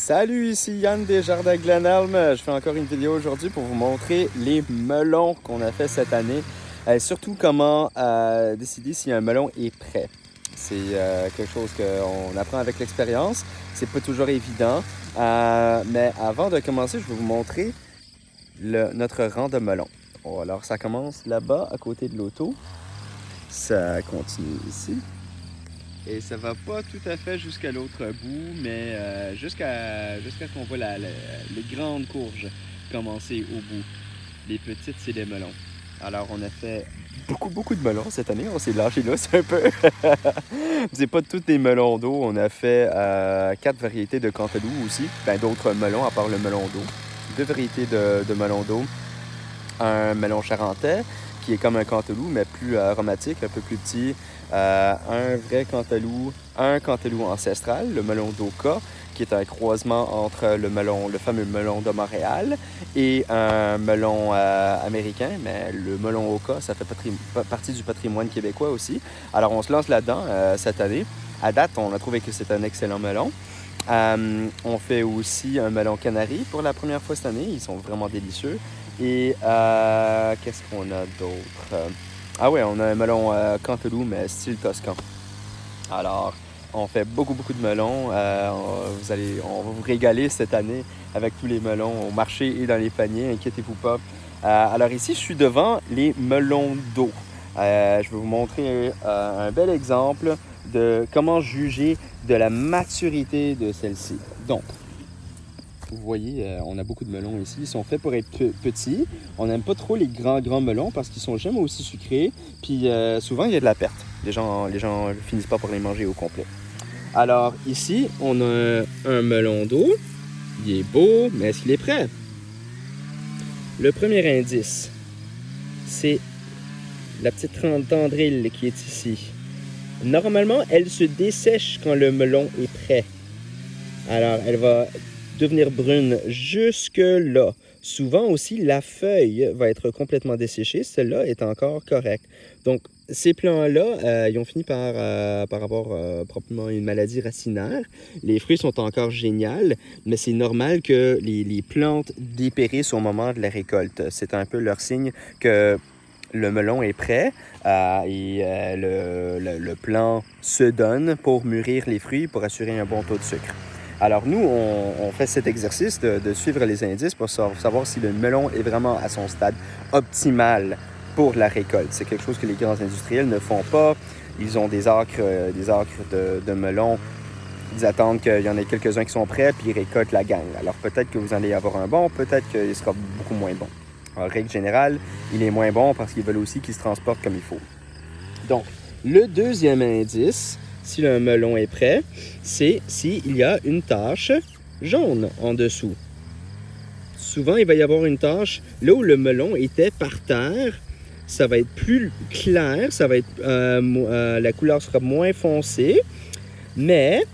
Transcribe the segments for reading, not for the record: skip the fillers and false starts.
Salut, ici Yann Desjardins Glenelm. Je fais encore une vidéo aujourd'hui pour vous montrer les melons qu'on a fait cette année. Surtout comment décider si un melon est prêt. C'est quelque chose qu'on apprend avec l'expérience. C'est pas toujours évident. Mais avant de commencer, je vais vous montrer notre rang de melons. Bon, alors ça commence là-bas, à côté de l'auto. Ça continue ici. Et ça va pas tout à fait jusqu'à l'autre bout, mais jusqu'à ce qu'on voit les grandes courges commencer au bout. Les petites, c'est des melons. Alors, on a fait beaucoup de melons cette année. On s'est lâché là, c'est un peu. C'est pas tous des melons d'eau. On a fait 4 variétés de cantaloupe aussi. Ben, d'autres melons à part le melon d'eau. 2 variétés de melons d'eau. Un melon charentais, qui est comme un cantaloupe, mais plus aromatique, un peu plus petit. Un vrai cantaloupe, un cantaloupe ancestral, le melon d'Oka, qui est un croisement entre le fameux melon de Montréal, et un melon américain, mais le melon Oka, ça fait partie du patrimoine québécois aussi. Alors on se lance là-dedans cette année. À date, on a trouvé que c'est un excellent melon. On fait aussi un melon canari pour la première fois cette année. Ils sont vraiment délicieux. Et qu'est-ce qu'on a d'autre? Ah ouais, on a un melon cantaloupe, mais style toscan. Alors, on fait beaucoup de melons. On va vous régaler cette année avec tous les melons au marché et dans les paniers, inquiétez-vous pas. Alors ici, je suis devant les melons d'eau. Je vais vous montrer un bel exemple de comment juger de la maturité de celle-ci. Donc, vous voyez, on a beaucoup de melons ici. Ils sont faits pour être petits. On n'aime pas trop les grands melons parce qu'ils sont jamais aussi sucrés. Puis souvent, il y a de la perte. Les gens finissent pas par les manger au complet. Alors ici, on a un melon d'eau. Il est beau, mais est-ce qu'il est prêt? Le premier indice, c'est la petite tendrille qui est ici. Normalement, elle se dessèche quand le melon est prêt. Alors, elle va devenir brune jusque là. Souvent aussi, la feuille va être complètement desséchée. Celle-là est encore correcte. Donc, ces plants-là, ils ont fini par avoir probablement une maladie racinaire. Les fruits sont encore géniaux, mais c'est normal que les plantes dépérissent au moment de la récolte. C'est un peu leur signe que le melon est prêt le plant se donne pour mûrir les fruits, pour assurer un bon taux de sucre. Alors nous, on fait cet exercice de suivre les indices pour savoir si le melon est vraiment à son stade optimal pour la récolte. C'est quelque chose que les grands industriels ne font pas. Ils ont des acres de melons. Ils attendent qu'il y en ait quelques-uns qui sont prêts, puis ils récoltent la gang. Alors peut-être que vous allez avoir un bon, peut-être qu'il sera beaucoup moins bon. En règle générale, il est moins bon parce qu'ils veulent aussi qu'il se transporte comme il faut. Donc, le deuxième indice, si le melon est prêt, c'est s'il y a une tache jaune en dessous. Souvent, il va y avoir une tache là où le melon était par terre. Ça va être plus clair, la couleur sera moins foncée. Mais,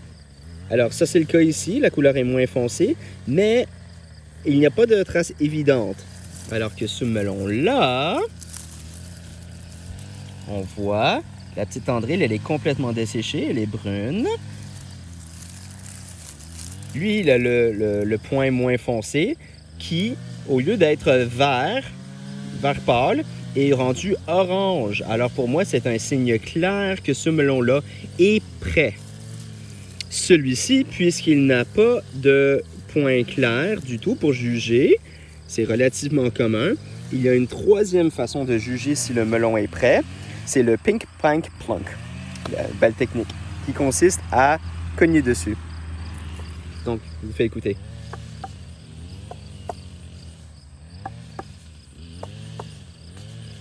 alors ça c'est le cas ici, la couleur est moins foncée, mais il n'y a pas de trace évidente. Alors que ce melon-là, on voit la petite tendrille, elle est complètement desséchée, elle est brune. Lui, il a le point moins foncé qui, au lieu d'être vert pâle, est rendu orange. Alors pour moi, c'est un signe clair que ce melon-là est prêt. Celui-ci, puisqu'il n'a pas de point clair du tout pour juger, c'est relativement commun. Il y a une troisième façon de juger si le melon est prêt. C'est le pink plank plunk, belle technique, qui consiste à cogner dessus. Donc, je vous fais écouter.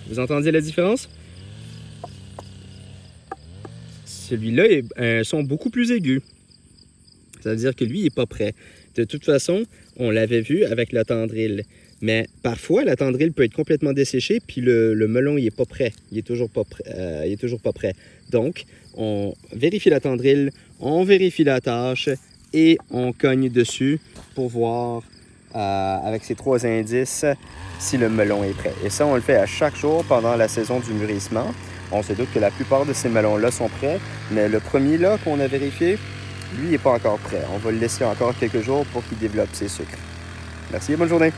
Vous entendez la différence? Celui-là est un son beaucoup plus aigu. Ça veut dire que lui, il n'est pas prêt. De toute façon, on l'avait vu avec la tendrille. Mais parfois, la tendrille peut être complètement desséchée, puis le melon, il n'est pas prêt. Il n'est toujours pas prêt. Donc, on vérifie la tendrille, on vérifie la tache et on cogne dessus pour voir, avec ces 3 indices, si le melon est prêt. Et ça, on le fait à chaque jour pendant la saison du mûrissement. On se doute que la plupart de ces melons-là sont prêts, mais le premier là qu'on a vérifié, lui, il n'est pas encore prêt. On va le laisser encore quelques jours pour qu'il développe ses sucres. Merci et bonne journée.